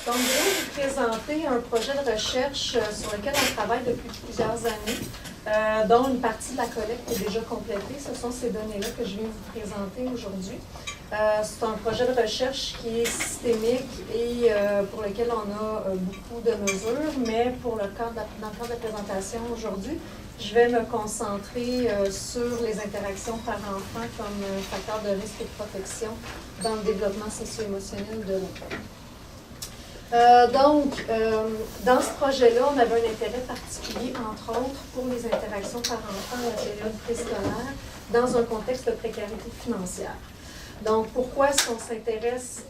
Donc, je vais vous présenter un projet de recherche sur lequel on travaille depuis plusieurs années, dont une partie de la collecte est déjà complétée. Ce sont ces données-là que je viens vous présenter aujourd'hui. C'est un projet de recherche qui est systémique et pour lequel on a beaucoup de mesures, mais dans le cadre de la présentation aujourd'hui, je vais me concentrer sur les interactions parents-enfants comme facteur de risque et de protection dans le développement socio-émotionnel de l'enfant. Dans ce projet-là, on avait un intérêt particulier, entre autres, pour les interactions parents-enfants à la période préscolaire dans un contexte de précarité financière. Donc, pourquoi est-ce qu'on s'intéresse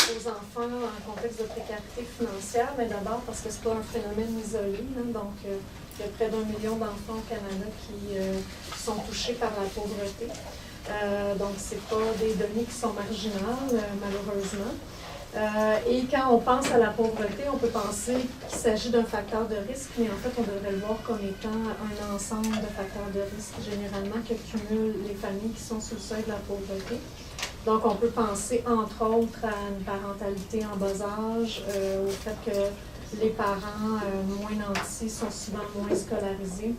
aux enfants dans un contexte de précarité financière? Mais d'abord parce que ce n'est pas un phénomène isolé. Donc, il y a près d'1 million d'enfants au Canada qui sont touchés par la pauvreté. Donc, ce n'est pas des données qui sont marginales, malheureusement. Et quand on pense à la pauvreté, on peut penser qu'il s'agit d'un facteur de risque, mais en fait, on devrait le voir comme étant un ensemble de facteurs de risque, généralement, que cumulent les familles qui sont sous le seuil de la pauvreté. Donc, on peut penser, entre autres, à une parentalité en bas âge, au fait que les parents moins nantis sont souvent moins scolarisés.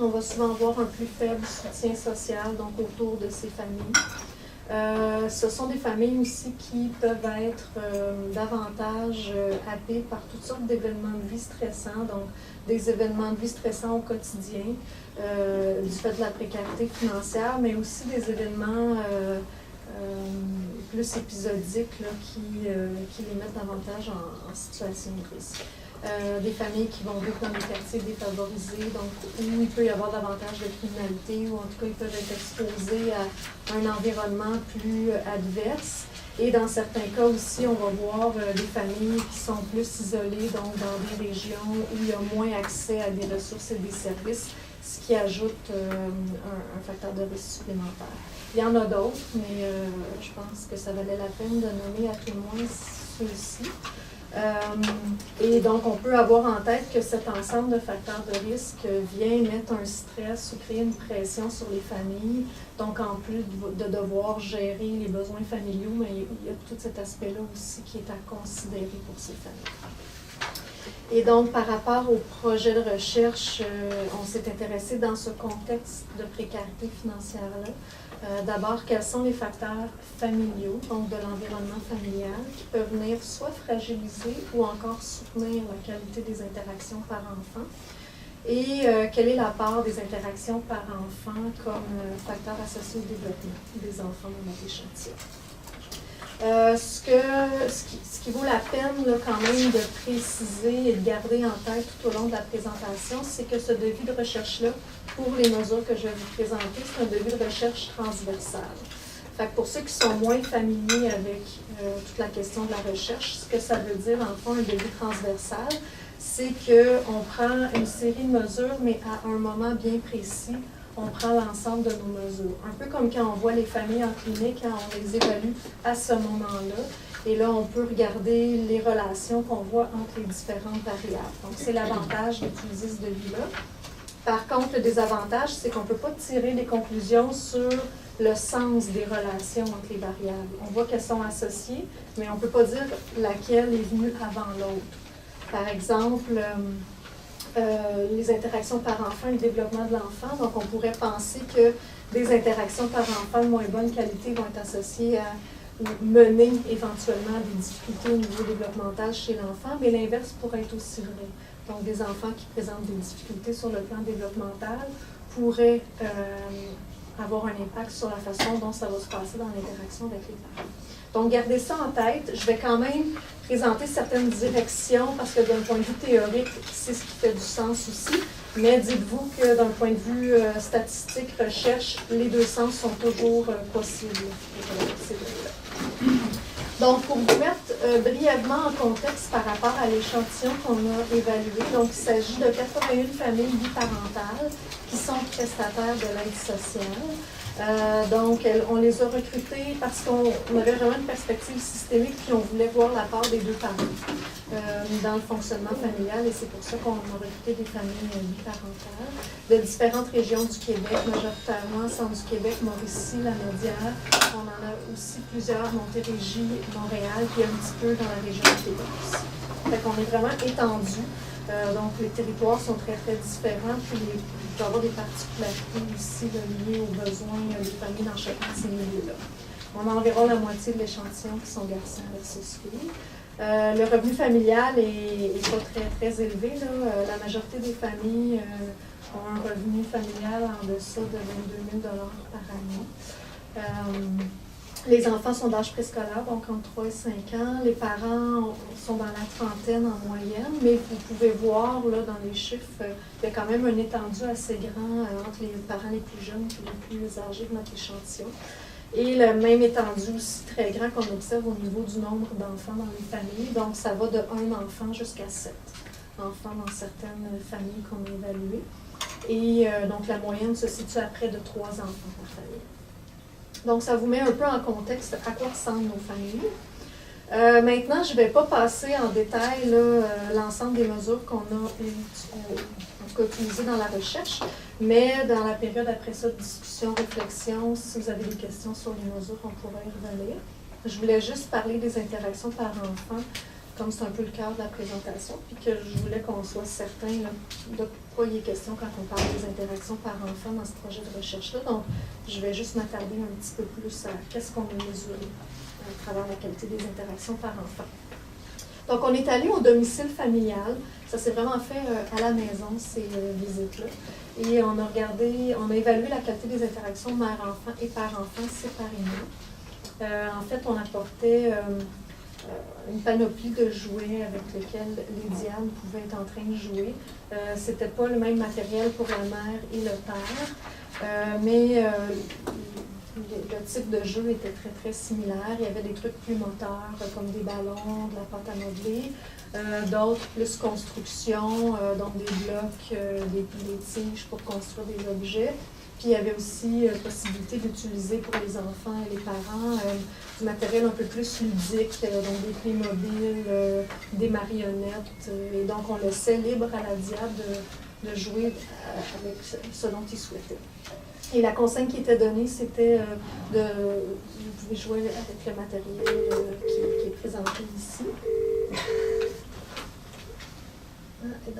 On va souvent avoir un plus faible soutien social, donc autour de ces familles. Ce sont des familles aussi qui peuvent être davantage happées par toutes sortes d'événements de vie stressants, donc des événements de vie stressants au quotidien, du fait de la précarité financière, mais aussi des événements plus épisodiques là, qui les mettent davantage en situation de risque. Des familles qui vont vivre dans des quartiers défavorisés, donc où il peut y avoir davantage de criminalité, ou en tout cas ils peuvent être exposés à un environnement plus adverse. Et dans certains cas aussi, on va voir des familles qui sont plus isolées, donc dans des régions où il y a moins accès à des ressources et des services, ce qui ajoute un facteur de risque supplémentaire. Il y en a d'autres, mais je pense que ça valait la peine de nommer à témoin ceux-ci. Et donc, on peut avoir en tête que cet ensemble de facteurs de risque vient mettre un stress ou créer une pression sur les familles. Donc, en plus de devoir gérer les besoins familiaux, mais il y a tout cet aspect-là aussi qui est à considérer pour ces familles. Et donc, par rapport au projet de recherche, on s'est intéressé dans ce contexte de précarité financière-là. D'abord, quels sont les facteurs familiaux, donc de l'environnement familial, qui peuvent venir soit fragiliser ou encore soutenir la qualité des interactions parents-enfants? Et quelle est la part des interactions parents-enfants comme facteur associé au développement des enfants dans notre échantillon? Ce qui vaut la peine là, quand même de préciser et de garder en tête tout au long de la présentation, c'est que ce devis de recherche-là, pour les mesures que je vais vous présenter, c'est un devis de recherche transversal. Fait que pour ceux qui sont moins familiers avec toute la question de la recherche, ce que ça veut dire, en fond, un devis transversal, c'est qu'on prend une série de mesures, mais à un moment bien précis, on prend l'ensemble de nos mesures. Un peu comme quand on voit les familles en clinique, quand on les évalue à ce moment-là. Et là, on peut regarder les relations qu'on voit entre les différentes variables. Donc, c'est l'avantage d'utiliser ce devis-là. Par contre, le désavantage, c'est qu'on ne peut pas tirer des conclusions sur le sens des relations entre les variables. On voit qu'elles sont associées, mais on ne peut pas dire laquelle est venue avant l'autre. Par exemple, les interactions parents-enfants et le développement de l'enfant. Donc, on pourrait penser que des interactions parents-enfants de moins bonne qualité vont être associées à mener éventuellement à des difficultés au niveau développemental chez l'enfant, mais l'inverse pourrait être aussi vrai. Donc, des enfants qui présentent des difficultés sur le plan développemental pourraient avoir un impact sur la façon dont ça va se passer dans l'interaction avec les parents. Donc, gardez ça en tête. Je vais quand même présenter certaines directions parce que d'un point de vue théorique, c'est ce qui fait du sens aussi. Mais dites-vous que d'un point de vue statistique, recherche, les deux sens sont toujours possibles. Donc, pour vous mettre brièvement en contexte par rapport à l'échantillon qu'on a évalué, donc il s'agit de 81 familles biparentales qui sont prestataires de l'aide sociale. Donc, on les a recrutées parce qu'on avait vraiment une perspective systémique puis on voulait voir la part des deux parents dans le fonctionnement familial et c'est pour ça qu'on a recruté des familles biparentales de différentes régions du Québec, majoritairement centre du Québec, Mauricie, la Naudière. On en a aussi plusieurs, Montérégie, Montréal, puis un petit peu dans la région du Québec aussi. Fait qu'on est vraiment étendu. Donc, les territoires sont très, très différents. Puis, il peut y avoir des particularités aussi liées aux besoins des familles dans chacun de ces milieux-là. On a environ la moitié de l'échantillon qui sont garçons versus filles. Le revenu familial est pas très, très élevé. La majorité des familles ont un revenu familial en deçà de 22 000 $ par année. Les enfants sont d'âge préscolaire, donc entre 3 et 5 ans. Les parents sont dans la trentaine en moyenne, mais vous pouvez voir là, dans les chiffres, il y a quand même un étendu assez grand entre les parents les plus jeunes et les plus âgés de notre échantillon. Et le même étendu aussi très grand qu'on observe au niveau du nombre d'enfants dans les familles. Donc, ça va de 1 enfant jusqu'à 7 enfants dans certaines familles qu'on a évaluées. Et donc, la moyenne se situe à près de 3 enfants par famille. Donc, ça vous met un peu en contexte à quoi ressemblent nos familles. Maintenant, je ne vais pas passer en détail l'ensemble des mesures qu'on a utilisées dans la recherche, mais dans la période après ça de discussion, réflexion, si vous avez des questions sur les mesures, on pourrait y revenir. Je voulais juste parler des interactions par enfant, comme c'est un peu le cœur de la présentation, puis que je voulais qu'on soit certain de quoi il est question quand on parle des interactions par enfant dans ce projet de recherche-là. Donc, je vais juste m'attarder un petit peu plus à qu'est-ce qu'on a mesuré à travers la qualité des interactions par enfant. Donc, on est allé au domicile familial. Ça s'est vraiment fait à la maison, ces visites-là. Et on a évalué la qualité des interactions mère-enfant et père-enfant séparément. En fait, on apportait une panoplie de jouets avec lesquels les Dianes pouvaient être en train de jouer. C'était pas le même matériel pour la mère et le père, mais le type de jeu était très, très similaire. Il y avait des trucs plus moteurs, comme des ballons, de la pâte à modeler, d'autres plus construction, donc des blocs, des tiges pour construire des objets. Puis il y avait aussi possibilité d'utiliser pour les enfants et les parents du matériel un peu plus ludique, donc des Playmobil, des marionnettes. Et donc on laissait libre à la Diade de jouer avec ce dont ils souhaitaient. Et la consigne qui était donnée, c'était vous pouvez jouer avec le matériel qui est présenté ici.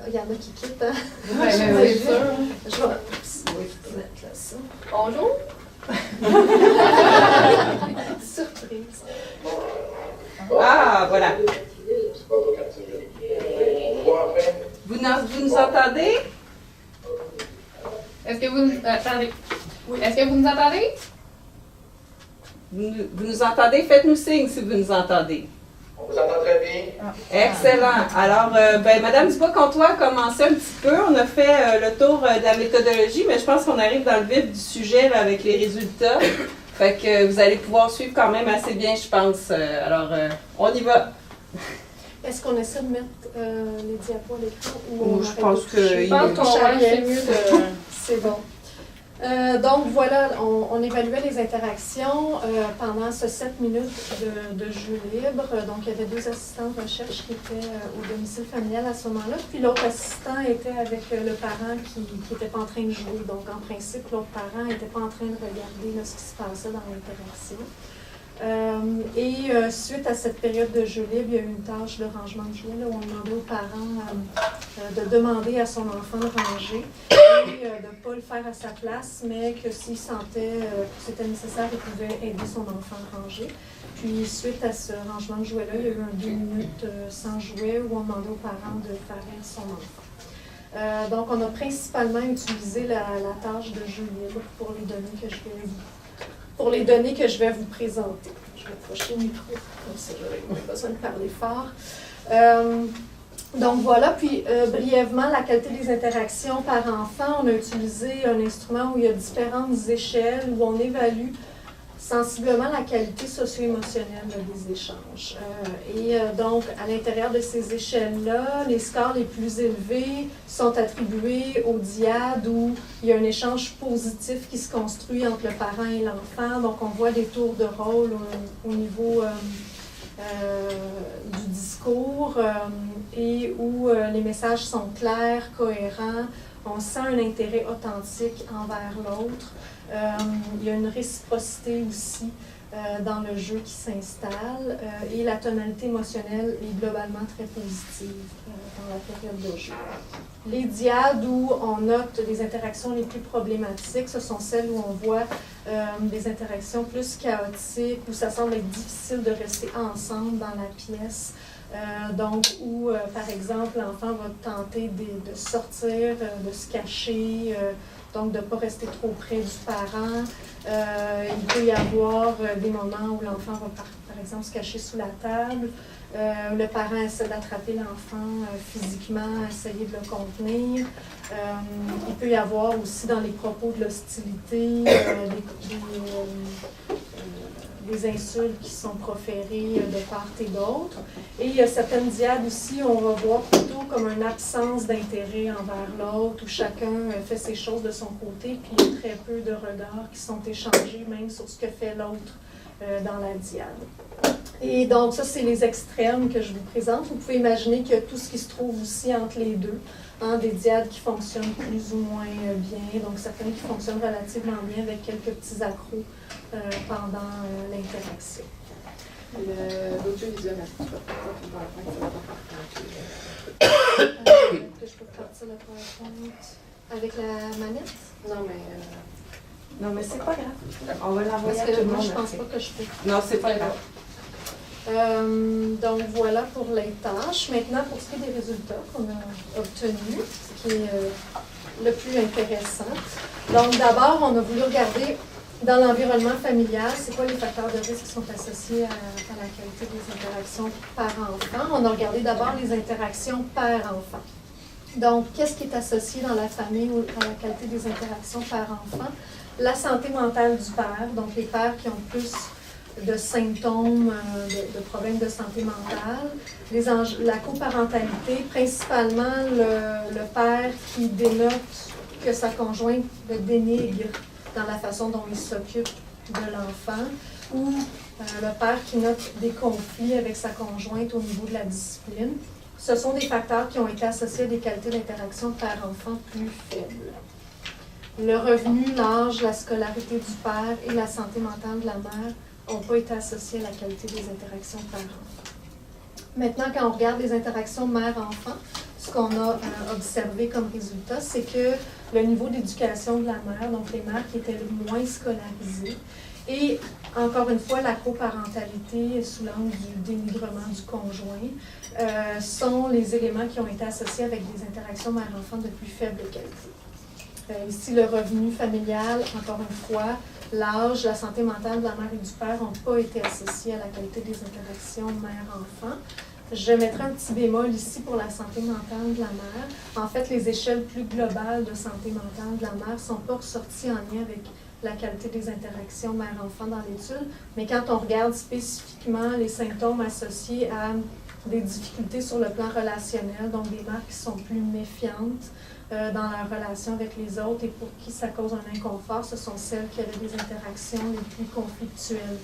Il y en a qui quittent. Hein? Oui, c'est sûr. Je vais mettre là ça. Bonjour. Surprise. Ah, voilà. Vous nous entendez? Est-ce que vous nous attendez? Oui. Est-ce que vous nous entendez? Vous nous entendez? Faites-nous signe si vous nous entendez. On vous entend très bien. Excellent. Alors, Madame Dubois-Comtois a commencé un petit peu. On a fait le tour de la méthodologie, mais je pense qu'on arrive dans le vif du sujet là, avec les résultats. Fait que vous allez pouvoir suivre quand même assez bien, je pense. Alors, on y va. Est-ce qu'on essaie de mettre les diapos à l'écran ou Je pense que Je pense qu'on c'est mieux de... C'est bon. Donc voilà, on évaluait les interactions pendant ce 7 minutes de jeu libre. Donc il y avait 2 assistants de recherche qui étaient au domicile familial à ce moment-là. Puis l'autre assistant était avec le parent qui n'était pas en train de jouer. Donc en principe, l'autre parent n'était pas en train de regarder ce qui se passait dans l'interaction. Suite à cette période de jeu libre, il y a eu une tâche de rangement de jouets là, où on demandait aux parents de demander à son enfant de ranger et de ne pas le faire à sa place, mais que s'il sentait que c'était nécessaire, il pouvait aider son enfant à ranger. Puis suite à ce rangement de jouets-là, il y a eu un 2 minutes sans jouets où on demandait aux parents de faire rire son enfant. Donc on a principalement utilisé la tâche de jeu libre pour les données que je vais vous présenter. Je vais approcher le micro, comme ça j'aurai moins besoin de parler fort. Donc voilà, puis brièvement, la qualité des interactions par enfant, on a utilisé un instrument où il y a différentes échelles, où on évalue sensiblement la qualité socio-émotionnelle des échanges. Donc, à l'intérieur de ces échelles-là, les scores les plus élevés sont attribués aux diades où il y a un échange positif qui se construit entre le parent et l'enfant. Donc, on voit des tours de rôle au niveau du discours et où les messages sont clairs, cohérents. On sent un intérêt authentique envers l'autre. Il y a une réciprocité aussi dans le jeu qui s'installe et la tonalité émotionnelle est globalement très positive dans la période de jeu. Les dyades où on note les interactions les plus problématiques, ce sont celles où on voit des interactions plus chaotiques, où ça semble être difficile de rester ensemble dans la pièce. Donc, où, par exemple, l'enfant va tenter de sortir, de se cacher, donc de ne pas rester trop près du parent. Il peut y avoir des moments où l'enfant va, par exemple, se cacher sous la table. Le parent essaie d'attraper l'enfant physiquement, essayer de le contenir. Il peut y avoir aussi dans les propos de l'hostilité des insultes qui sont proférées de part et d'autre. Et il y a certaines dyades aussi, on va voir plutôt comme une absence d'intérêt envers l'autre, où chacun fait ses choses de son côté, puis il y a très peu de regards qui sont échangés, même sur ce que fait l'autre dans la dyade. Et donc, ça, c'est les extrêmes que je vous présente. Vous pouvez imaginer qu'il y a tout ce qui se trouve aussi entre les deux. Des dyades qui fonctionnent plus ou moins bien, donc certaines qui fonctionnent relativement bien avec quelques petits accros pendant l'interaction. L'autre jeu visuel, est-ce que tu peux Je peux partir le PowerPoint avec la manette? Non, mais c'est pas grave. On va l'envoyer Parce à tout que le moi, monde. je pense après. pas que je peux. Non, c'est pas grave. Donc voilà pour les tâches. Maintenant, pour ce qui est des résultats qu'on a obtenus, ce qui est le plus intéressant. Donc d'abord, on a voulu regarder dans l'environnement familial, c'est quoi les facteurs de risque qui sont associés à la qualité des interactions parent-enfant. On a regardé d'abord les interactions père-enfant. Donc, qu'est-ce qui est associé dans la famille à la qualité des interactions parent-enfant? La santé mentale du père, donc les pères qui ont plus de symptômes, de problèmes de santé mentale, la coparentalité, principalement le père qui dénote que sa conjointe le dénigre dans la façon dont il s'occupe de l'enfant, ou le père qui note des conflits avec sa conjointe au niveau de la discipline. Ce sont des facteurs qui ont été associés à des qualités d'interaction père-enfant plus faibles. Le revenu, l'âge, la scolarité du père et la santé mentale de la mère n'ont pas été associés à la qualité des interactions père-enfant. Maintenant, quand on regarde les interactions mère-enfant, ce qu'on a observé comme résultat, c'est que le niveau d'éducation de la mère, donc les mères qui étaient le moins scolarisées, et encore une fois, la coparentalité sous l'angle du dénigrement du conjoint, sont les éléments qui ont été associés avec des interactions mère-enfant de plus faible qualité. Ici, le revenu familial, encore une fois, l'âge, la santé mentale de la mère et du père n'ont pas été associés à la qualité des interactions mère-enfant. Je mettrai un petit bémol ici pour la santé mentale de la mère. En fait, les échelles plus globales de santé mentale de la mère ne sont pas ressorties en lien avec la qualité des interactions mère-enfant dans l'étude, mais quand on regarde spécifiquement les symptômes associés à des difficultés sur le plan relationnel, donc des mères qui sont plus méfiantes dans leur relation avec les autres et pour qui ça cause un inconfort, ce sont celles qui avaient des interactions les plus conflictuelles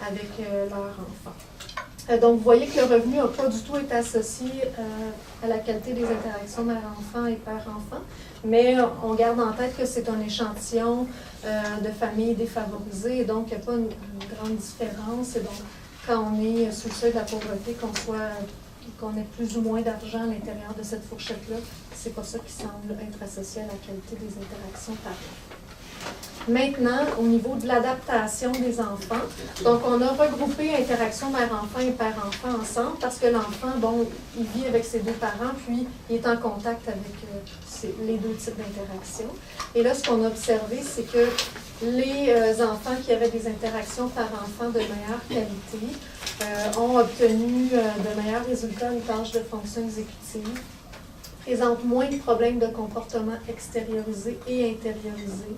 avec leur enfant. Donc, vous voyez que le revenu n'a pas du tout été associé à la qualité des interactions mère-enfant et père-enfant, mais on garde en tête que c'est un échantillon de familles défavorisées, et donc il n'y a pas une grande différence. Et donc, quand on est sous le seuil de la pauvreté, qu'on ait plus ou moins d'argent à l'intérieur de cette fourchette-là, c'est pas ça qui semble être associé à la qualité des interactions parents. Maintenant, au niveau de l'adaptation des enfants, donc on a regroupé interaction mère-enfant et père-enfant ensemble parce que l'enfant, bon, il vit avec ses deux parents, puis il est en contact avec les deux types d'interactions. Et là, ce qu'on a observé, c'est que les enfants qui avaient des interactions par-enfant de meilleure qualité ont obtenu de meilleurs résultats en tâches de fonction exécutive, présentent moins de problèmes de comportement extériorisés et intériorisés,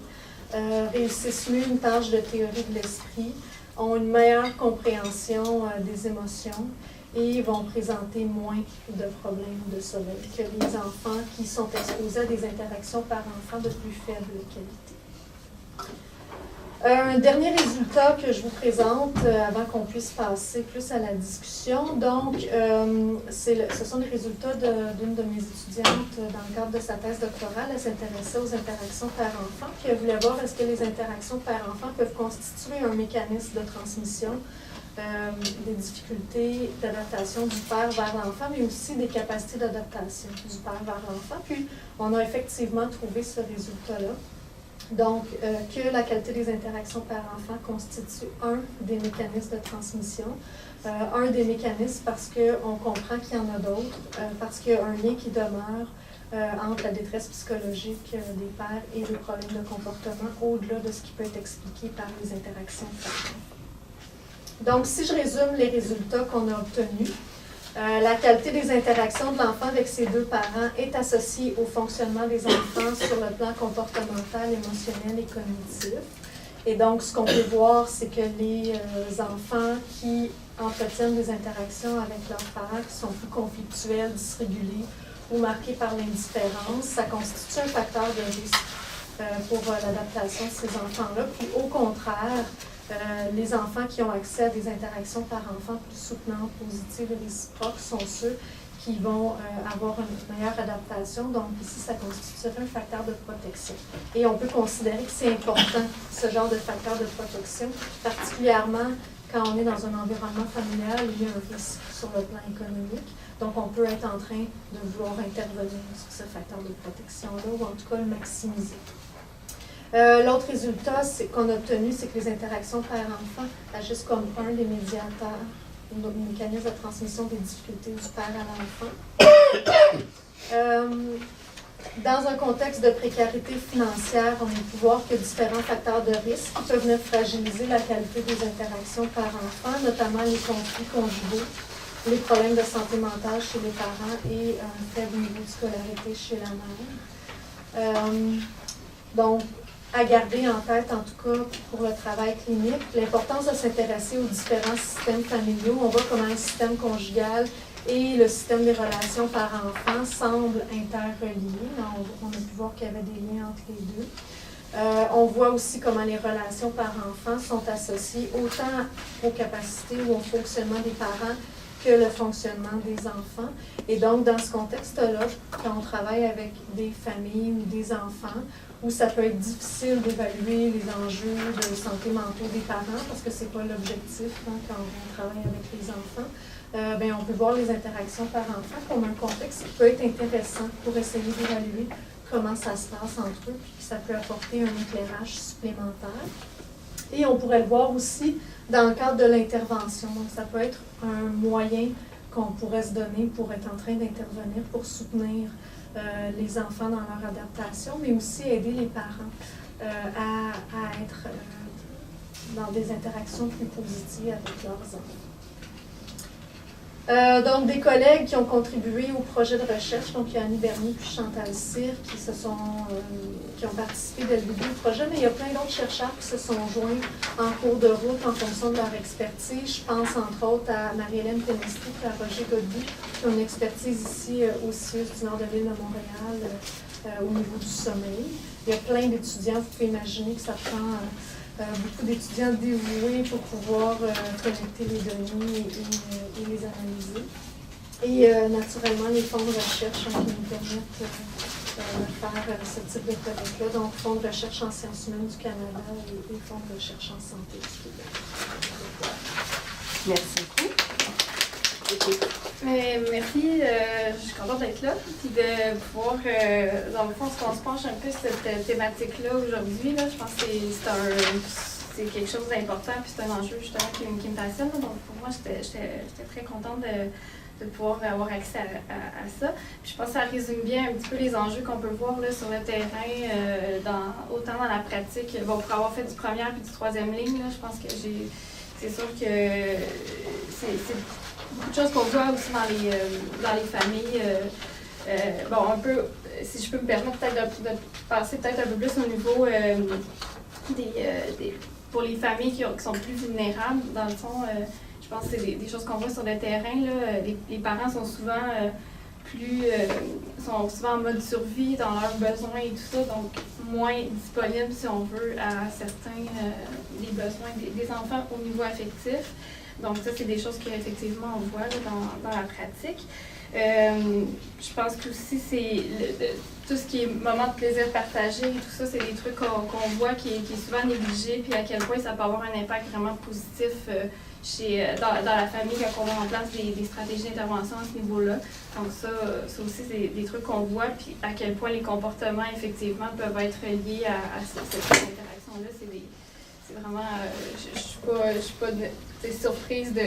réussissent mieux une tâche de théorie de l'esprit, ont une meilleure compréhension des émotions et vont présenter moins de problèmes de sommeil que les enfants qui sont exposés à des interactions par enfant de plus faible qualité. Un dernier résultat que je vous présente avant qu'on puisse passer plus à la discussion. Donc, ce sont les résultats d'une de mes étudiantes dans le cadre de sa thèse doctorale. Elle s'intéressait aux interactions père-enfant, puis elle voulait voir est-ce que les interactions père-enfant peuvent constituer un mécanisme de transmission des difficultés d'adaptation du père vers l'enfant, mais aussi des capacités d'adaptation du père vers l'enfant. Puis, on a effectivement trouvé ce résultat-là. Donc, que la qualité des interactions père-enfant constitue un des mécanismes de transmission. Un des mécanismes parce qu'on comprend qu'il y en a d'autres, parce qu'il y a un lien qui demeure entre la détresse psychologique des pères et les problèmes de comportement, au-delà de ce qui peut être expliqué par les interactions père-enfant. Donc, si je résume les résultats qu'on a obtenus, la qualité des interactions de l'enfant avec ses deux parents est associée au fonctionnement des enfants sur le plan comportemental, émotionnel et cognitif. Et donc, ce qu'on peut voir, c'est que les enfants qui entretiennent des interactions avec leurs parents, qui sont plus conflictuels, dysrégulés ou marqués par l'indifférence, ça constitue un facteur de risque pour l'adaptation de ces enfants-là. Puis, au contraire, les enfants qui ont accès à des interactions par enfant plus soutenantes, positives et réciproques sont ceux qui vont avoir une meilleure adaptation. Donc ici, ça constituerait un facteur de protection. Et on peut considérer que c'est important, ce genre de facteur de protection, particulièrement quand on est dans un environnement familial où il y a un risque sur le plan économique. Donc on peut être en train de vouloir intervenir sur ce facteur de protection-là, ou en tout cas le maximiser. L'autre résultat qu'on a obtenu, c'est que les interactions père-enfant agissent comme un des médiateurs, un mécanisme de transmission des difficultés du père à l'enfant. Dans un contexte de précarité financière, on a pu voir que différents facteurs de risque peuvent venir fragiliser la qualité des interactions père-enfant, notamment les conflits conjugaux, les problèmes de santé mentale chez les parents et un faible niveau de scolarité chez la mère. Donc, à garder en tête, en tout cas pour le travail clinique, l'importance de s'intéresser aux différents systèmes familiaux. On voit comment le système conjugal et le système des relations parents-enfants semblent interreliés. On a pu voir qu'il y avait des liens entre les deux. On voit aussi comment les relations parents-enfants sont associées autant aux capacités ou au fonctionnement des parents que le fonctionnement des enfants. Et donc, dans ce contexte-là, quand on travaille avec des familles ou des enfants, où ça peut être difficile d'évaluer les enjeux de santé mentaux des parents, parce que ce n'est pas l'objectif quand on travaille avec les enfants, on peut voir les interactions parents-enfants comme un contexte qui peut être intéressant pour essayer d'évaluer comment ça se passe entre eux, puis ça peut apporter un éclairage supplémentaire. Et on pourrait le voir aussi dans le cadre de l'intervention. Donc, ça peut être un moyen qu'on pourrait se donner pour être en train d'intervenir, pour soutenir les enfants dans leur adaptation, mais aussi aider les parents à être dans des interactions plus positives avec leurs enfants. Donc, des collègues qui ont contribué au projet de recherche, donc il y a Annie Bernier puis Chantal Cyr qui ont participé dès le début du projet, mais il y a plein d'autres chercheurs qui se sont joints en cours de route en fonction de leur expertise. Je pense entre autres à Marie-Hélène Penestri et à Roger Godbout, qui ont une expertise ici au CIUS du nord de l'île de Montréal au niveau du sommeil. Il y a plein d'étudiants, vous pouvez imaginer que ça prend beaucoup d'étudiants dévoués pour pouvoir collecter les données et les analyser. Et naturellement, les fonds de recherche qui nous permettent de faire ce type de collecte-là. Donc, Fonds de recherche en sciences humaines du Canada et Fonds de recherche en santé du Québec. Merci beaucoup. Merci, je suis contente d'être là, puis de pouvoir, dans le fond, on se penche un peu sur cette thématique-là aujourd'hui. Je pense que c'est quelque chose d'important, puis c'est un enjeu justement qui me passionne. Donc pour moi, j'étais très contente de pouvoir avoir accès à ça. Puis je pense que ça résume bien un petit peu les enjeux qu'on peut voir là, sur le terrain, autant dans la pratique. Bon, pour avoir fait du première puis du troisième ligne, là, je pense que c'est sûr que c'est beaucoup de choses qu'on voit aussi dans les familles. Un peu, si je peux me permettre peut-être de passer peut-être un peu plus au niveau pour les familles qui sont plus vulnérables, dans le fond, je pense que c'est des choses qu'on voit sur le terrain. Là, les parents sont souvent sont souvent en mode survie dans leurs besoins et tout ça, donc moins disponibles, si on veut, à certains des besoins des enfants au niveau affectif. Donc ça, c'est des choses qu'effectivement on voit là, dans la pratique. Je pense qu'aussi, c'est tout ce qui est moment de plaisir partagé, tout ça, c'est des trucs qu'on voit qui est souvent négligé, puis à quel point ça peut avoir un impact vraiment positif dans la famille quand on met en place des stratégies d'intervention à ce niveau-là. Donc ça aussi, c'est des trucs qu'on voit, puis à quel point les comportements, effectivement, peuvent être liés à cette interaction-là. C'est vraiment... je suis pas surprise de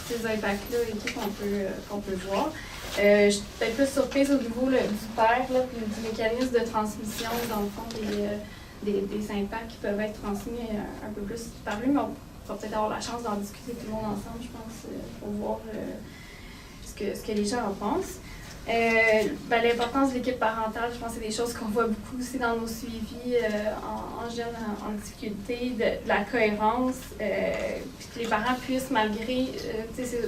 ces impacts-là et tout qu'on peut voir. Je suis peut-être plus surprise au niveau du père, là, puis du mécanisme de transmission, dans le fond, des impacts qui peuvent être transmis un peu plus par lui, mais on va peut-être avoir la chance d'en discuter tout le monde ensemble, je pense, pour voir ce que les gens en pensent. L'importance de l'équipe parentale, je pense que c'est des choses qu'on voit beaucoup aussi dans nos suivis en jeunes en difficulté, de la cohérence, puis que les parents puissent malgré,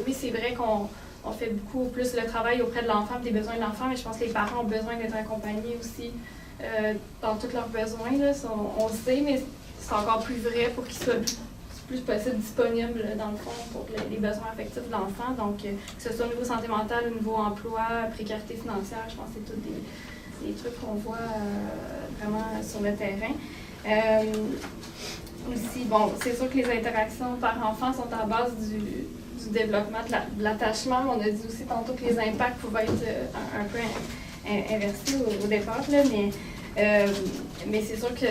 oui c'est vrai qu'on fait beaucoup plus le travail auprès de l'enfant, des besoins de l'enfant, mais je pense que les parents ont besoin d'être accompagnés aussi dans tous leurs besoins, là, on le sait, mais c'est encore plus vrai pour qu'ils soient plus possible disponible dans le fond pour les besoins affectifs de l'enfant. Donc, que ce soit au niveau santé mentale, au niveau emploi, précarité financière, je pense que c'est tous des trucs qu'on voit vraiment sur le terrain. Aussi, bon, c'est sûr que les interactions par enfant sont à base du développement de l'attachement. On a dit aussi tantôt que les impacts pouvaient être un peu inversés au départ, là, mais c'est sûr que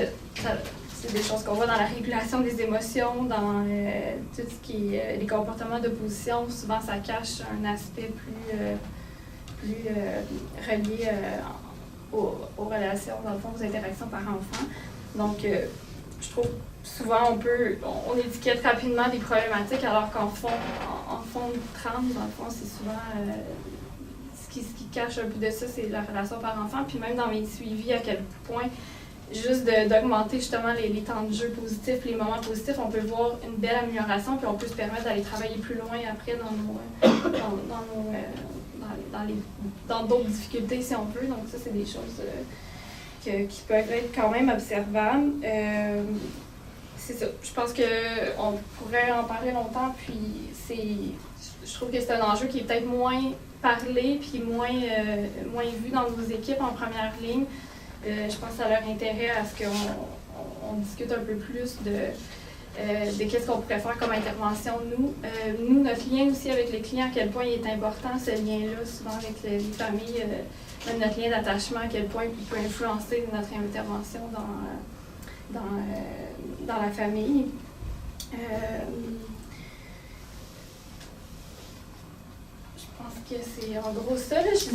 c'est des choses qu'on voit dans la régulation des émotions, dans tout ce qui est les comportements d'opposition. Souvent, ça cache un aspect plus relié aux relations, dans le fond, aux interactions par enfant. Donc, je trouve souvent on étiquette rapidement des problématiques, alors qu'en fond de trame, dans le fond, c'est souvent ce qui cache un peu de ça, c'est la relation par enfant. Puis même dans mes suivis, à quel point juste d'augmenter justement les temps de jeu positifs, les moments positifs, on peut voir une belle amélioration, puis on peut se permettre d'aller travailler plus loin après dans d'autres difficultés si on peut. Donc ça, c'est des choses qui peuvent être quand même observables. C'est ça. Je pense qu'on pourrait en parler longtemps, puis je trouve que c'est un enjeu qui est peut-être moins parlé, puis moins vu dans nos équipes en première ligne. Je pense à leur intérêt à ce qu'on discute un peu plus de qu'est-ce qu'on pourrait faire comme intervention. Nous, notre lien aussi avec les clients, à quel point il est important, ce lien-là, souvent avec les familles, même notre lien d'attachement, à quel point il peut influencer notre intervention dans la famille. Je pense que c'est en gros ça. Là. Je ne sais